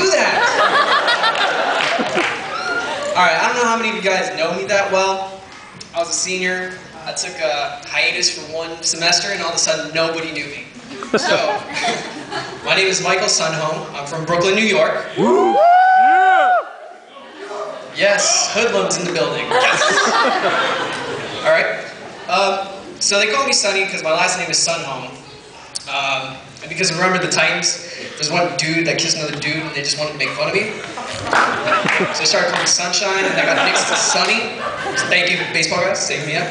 do that. Alright, I don't know how many of you guys know me that well. I was a senior. I took a hiatus for one semester, and all of a sudden, nobody knew me. So, my name is Michael Sundholm. I'm from Brooklyn, New York. Woo! Yes, hoodlums in the building. Yes. Alright. So they call me Sonny because my last name is Sundholm. And because remember the Titans? There's one dude that kissed another dude and they just wanted to make fun of me. So they started calling me Sunshine and I got mixed to Sunny. So thank you, baseball guys, saving me up.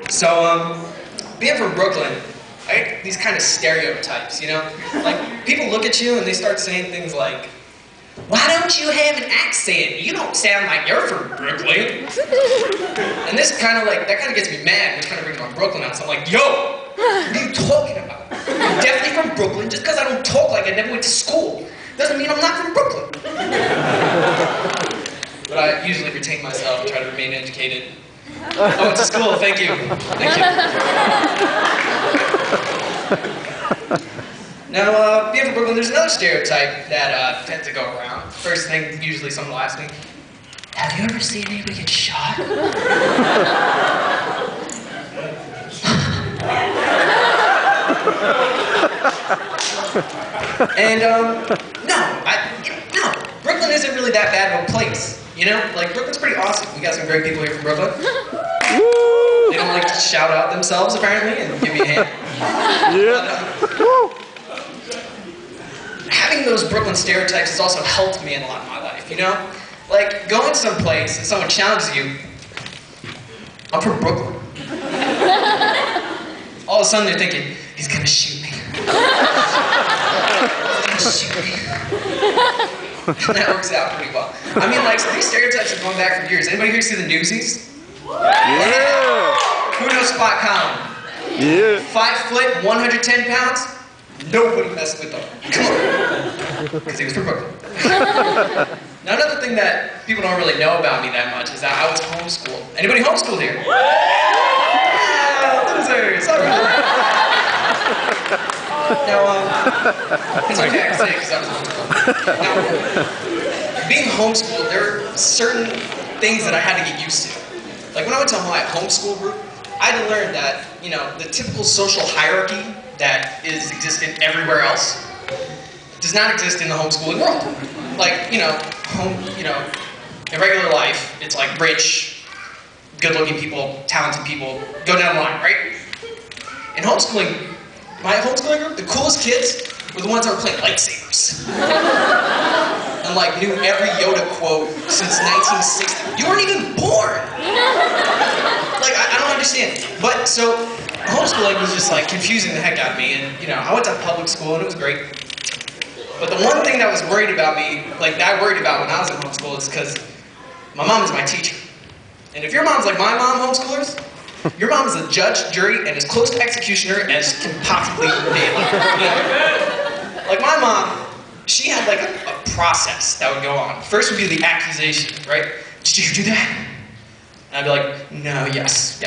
So, being from Brooklyn, I get these kind of stereotypes, you know? Like, people look at you and they start saying things like, "Why don't you have an accent? You don't sound like you're from Brooklyn." And this kind of gets me mad, which kind of brings my Brooklyn out. So I'm like, yo, what are you talking about? I'm definitely from Brooklyn. Just because I don't talk like I never went to school doesn't mean I'm not from Brooklyn. But I usually retain myself and try to remain educated. I went to school, thank you. Thank you. Now, being from Brooklyn, there's another stereotype that tends to go around. First thing, usually someone will ask me, "Have you ever seen anybody get shot?" And, no, Brooklyn isn't really that bad of a place, you know? Like, Brooklyn's pretty awesome. We got some great people here from Brooklyn. They don't like to shout out themselves, apparently, and give me a hand. Yeah. Having those Brooklyn stereotypes has also helped me in a lot of my life, you know? Like, going someplace and someone challenges you, "I'm from Brooklyn." All of a sudden they're thinking, "He's gonna shoot me." He's gonna shoot me. And that works out pretty well. I mean, like, these stereotypes are going back for years. Anybody here see the Newsies? Yeah. Who knows Spot Column? Yeah. 5 foot, 110 pounds? Nobody messed with him. Come on. Because he was from Brooklyn. Now, another thing that people don't really know about me that much is that I was homeschooled. Anybody homeschooled here? Yeah, losers. All right. Now, it's okay, I can say it because I was homeschooled. Now, being homeschooled, there are certain things that I had to get used to. Like, when I went to my homeschool group, I had to learn that, you know, the typical social hierarchy that is existent everywhere else does not exist in the homeschooling world. Like, you know, in regular life, it's like rich, good-looking people, talented people, go down the line, right? In homeschooling, my homeschooling group, the coolest kids were the ones that were playing lightsabers. And like knew every Yoda quote since 1960. You weren't even born! Like, I don't understand. But, so, homeschooling was just like confusing the heck out of me, and you know, I went to public school and it was great. But the one thing that was worried about me, like that I worried about when I was in homeschool is because my mom is my teacher. And if your mom's like my mom homeschoolers, your mom is a judge, jury, and as close to executioner as can possibly be. You know? Like my mom, she had like a process that would go on. First would be the accusation, right? "Did you do that?" And I'd be like, "No, yes.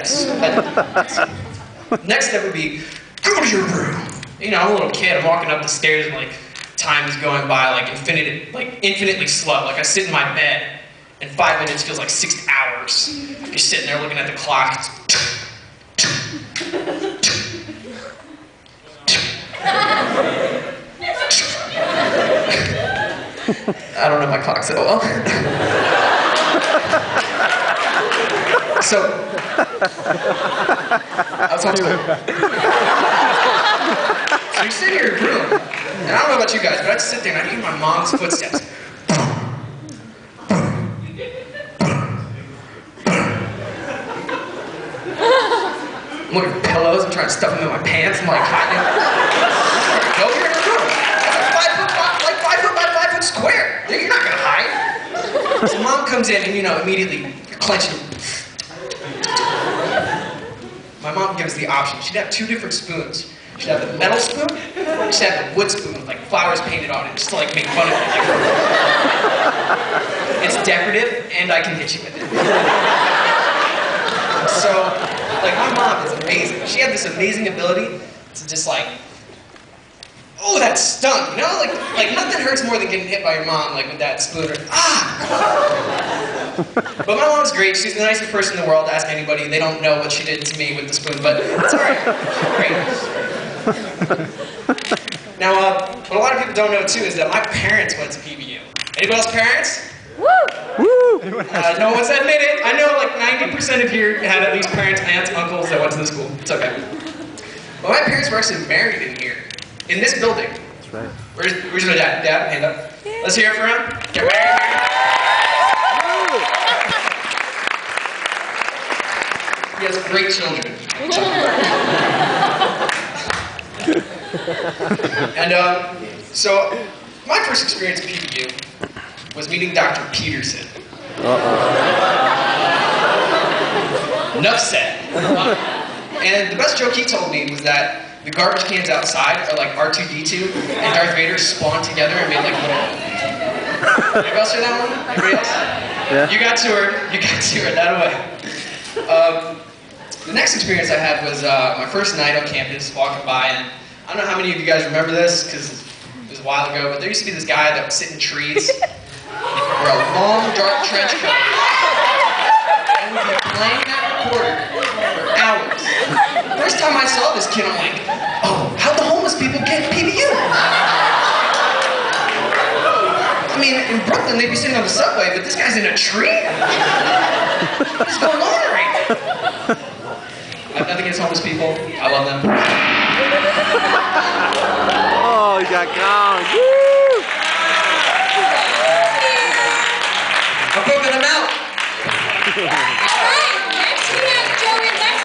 Next step would be, "Go to your room." You know, I'm a little kid, I'm walking up the stairs and like, time is going by like infinitely slow. Like I sit in my bed and 5 minutes feels like 6 hours. You're sitting there looking at the clock. I don't know my clock so well. So, I was homeschooled. So you sit in your room, and I don't know about you guys, but I'd sit there and I'd hear my mom's footsteps. I'm looking for pillows, I'm trying to stuff them in my pants, I'm like hiding. Go here in the room. Like 5 foot by 5 foot square. You're not gonna hide. So mom comes in and, you know, immediately you're clenching. My mom gives the option. She'd have 2 different spoons. She'd have the metal spoon, and she'd have the wood spoon with like flowers painted on it, just to like make fun of it. It's decorative, and I can hit you with it. So, like, my mom is amazing. She had this amazing ability to just like oh, that stung, you know? Like nothing hurts more than getting hit by your mom, like with that spoon. Ah! But my mom's great. She's the nicest person in the world. Ask anybody. They don't know what she did to me with the spoon, but it's all right. Great. Now, what a lot of people don't know, too, is that my parents went to PBU. Anybody else's parents? Woo! Woo! No one's admitted it. I know like 90% of you have at least parents, aunts, uncles that went to the school. It's okay. Well, my parents were actually married in here, in this building. That's right. Where's my dad? Dad, hand up. Let's hear it for him. Get married here. He has great children. And so my first experience at PBU was meeting Dr. Peterson. Enough said. And the best joke he told me was that the garbage cans outside are like R2-D2 and Darth Vader spawned together and made like little... Anybody else hear that one? Anybody else? Yeah. You got toured. That way. The next experience I had was my first night on campus, walking by, and I don't know how many of you guys remember this, because it was a while ago, but there used to be this guy that would sit in trees, wear a long, dark trench coat, and would be playing that recorder for hours. First time I saw this kid, I'm like, oh, how'd the homeless people get PBU? I mean, in Brooklyn, they'd be sitting on the subway, but this guy's in a tree? What's going on right now? I have nothing against homeless people. I love them. Oh, you got gone. Woo! I'm poking them out.